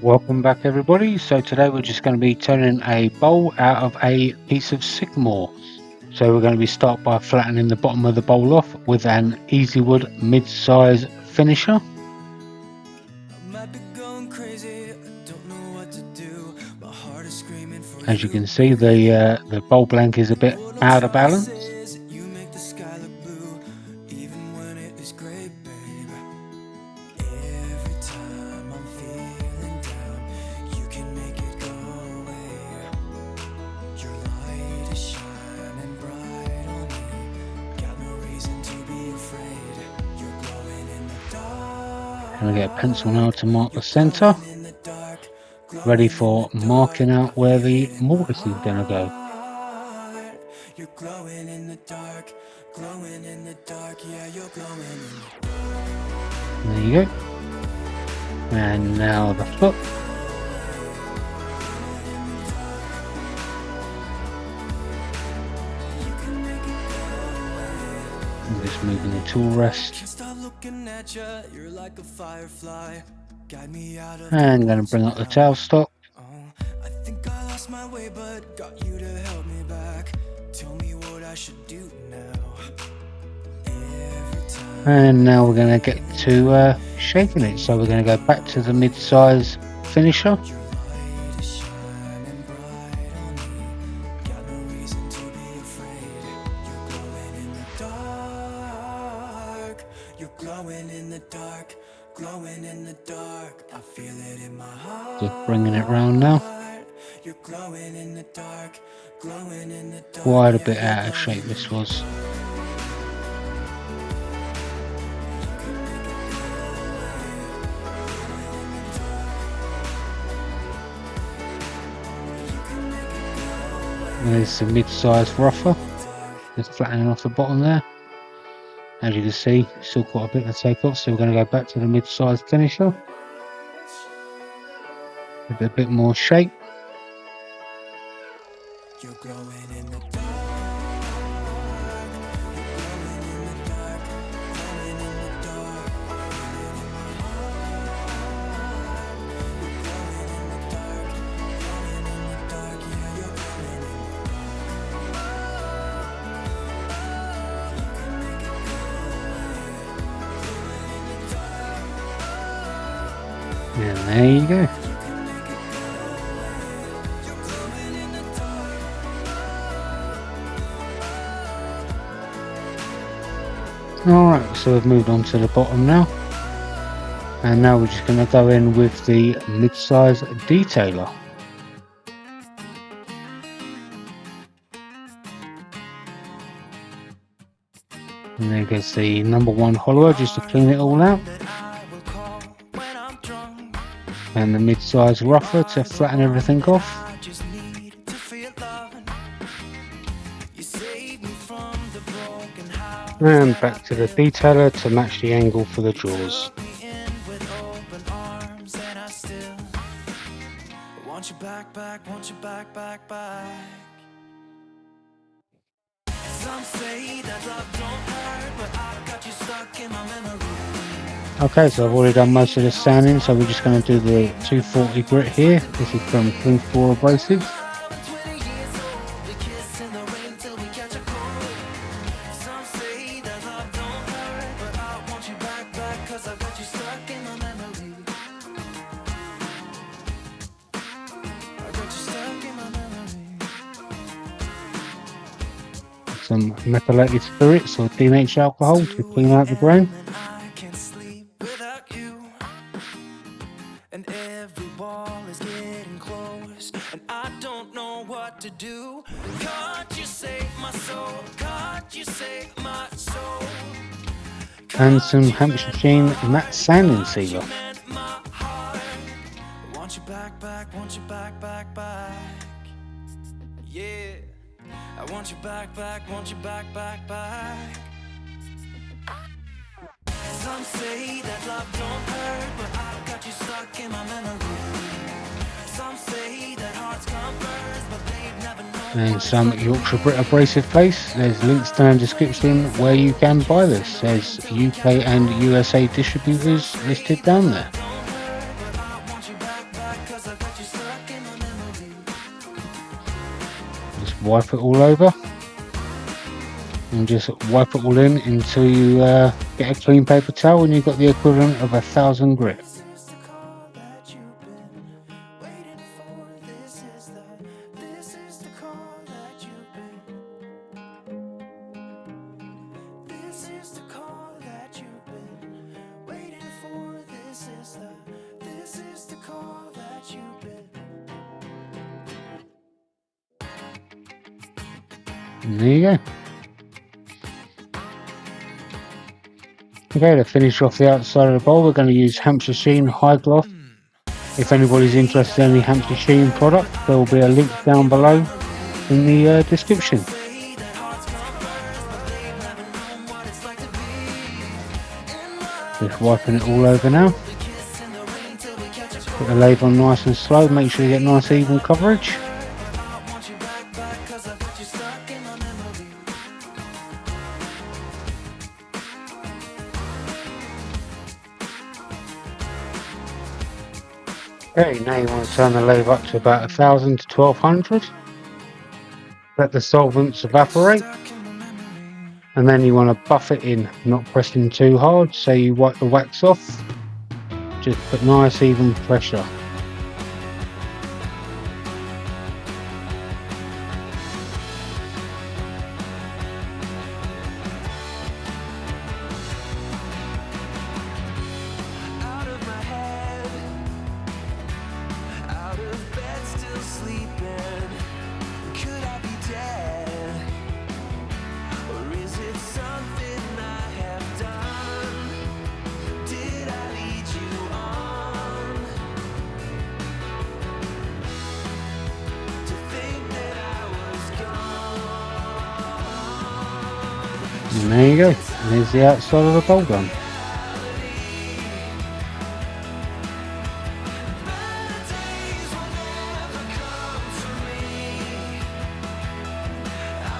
Welcome back everybody. So today we're just going to be turning a bowl out of a piece of sycamore. So we're going to start by flattening the bottom of the bowl off with an Easy Wood mid-size finisher. As you can see, the bowl blank is a bit out of balance. And I get a pencil now to mark the center, ready for marking out where the mortise is going to go. You're glowing in the dark, glowing in the dark, yeah, you're glowing in the dark. There you go. And now the foot. I'm just moving the tool rest. And I'm going to bring up the tailstock. I think I lost my way, but got you to help me back. Tell me what I should do now. And now we're going to get to shaping it. So we're going to go back to the mid-size finisher. Just bringing it round now. Quite a bit out of shape this was. There's the mid-size rougher, just flattening off the bottom there. As you can see, still quite a bit to take off, so we're going to go back to the mid-size finisher with a bit more shape. You're glowing in the dark. And there you go. Alright, so we've moved on to the bottom now. And now we're just going to go in with the mid-size detailer. And there goes the number 1 hollower just to clean it all out. And the mid-size rougher to flatten everything off. And back to the detailer to match the angle for the jaws. Okay, so I've already done most of the sanding, so we're just going to do the 240 grit here. This is from Clean Floor Abrasive. Some methylated spirits or denatured alcohol to clean out the grain. And some Hampshire Sheen matte sanding sealer. Yeah, I want you back, want you back. Some say that love don't hurt, but I've got you stuck in my memory. Some say that hearts come first, but they've never known. And some Yorkshire Grit Abrasive Paste. There's links down in the description where you can buy this. There's UK and USA distributors listed down there. Just wipe it all over and just wipe it all in until you get a clean paper towel and you've got the equivalent of 1,000 grit. And there you go. Okay, to finish off the outside of the bowl, we're going to use Hampshire Sheen High Gloss. If anybody's interested in any Hampshire Sheen product, there will be a link down below in the description. Just wiping it all over now. Put the lathe on nice and slow, make sure you get nice even coverage. Okay, now you want to turn the lathe up to about 1,000 to 1,200. Let the solvents evaporate. And then you want to buff it in, not pressing too hard, so you wipe the wax off. Just put nice even pressure. And there you go, and there's the outside of the bowl done.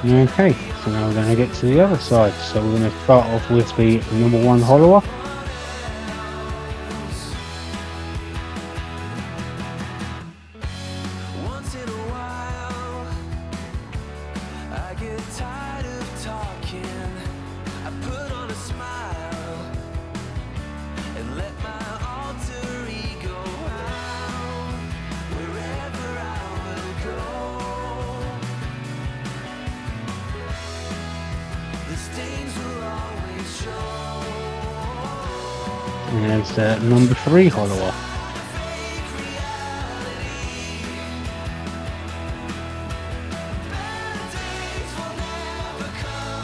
Okay, so now we're going to get to the other side. So we're going to start off with the number 1 hollower. And there's the number 3 hollower.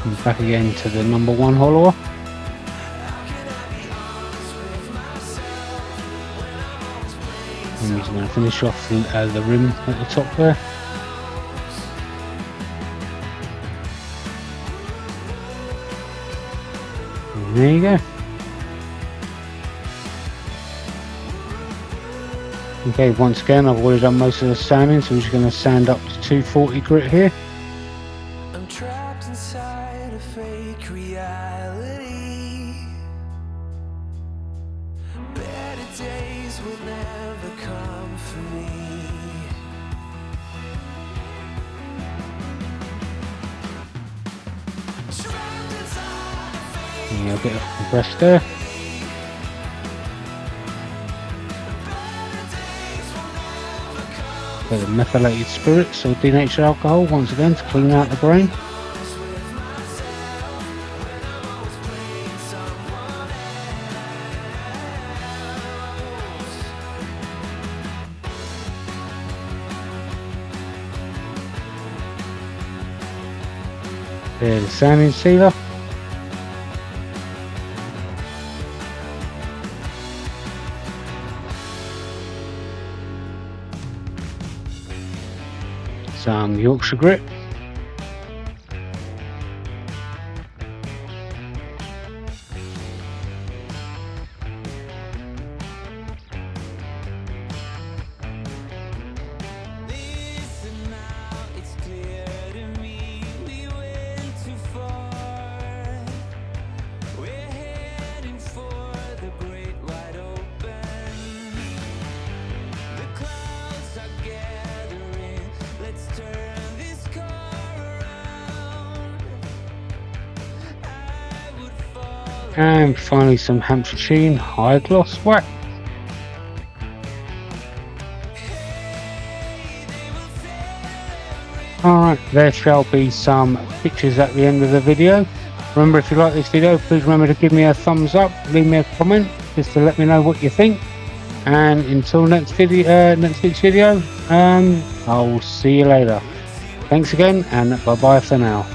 And back again to the number 1 hollower. And we're going to finish off the rim at the top there. And there you go. Okay, once again I've already done most of the sanding, so we're just going to sand up to 240 grit here. I'm trapped inside a fake reality. Better days will never come for me. Yeah, a bit of compressed there. The methylated spirits or denatured alcohol once again to clean out the grain. There's the sanding sealer. Some Yorkshire Grit. The clouds And finally some Hampshire Sheen high gloss wax. Alright, there shall be some pictures at the end of the video. Remember, if you like this video, please remember to give me a thumbs up, leave me a comment just to let me know what you think. And until next week's video, I'll see you later. Thanks again, and bye bye for now.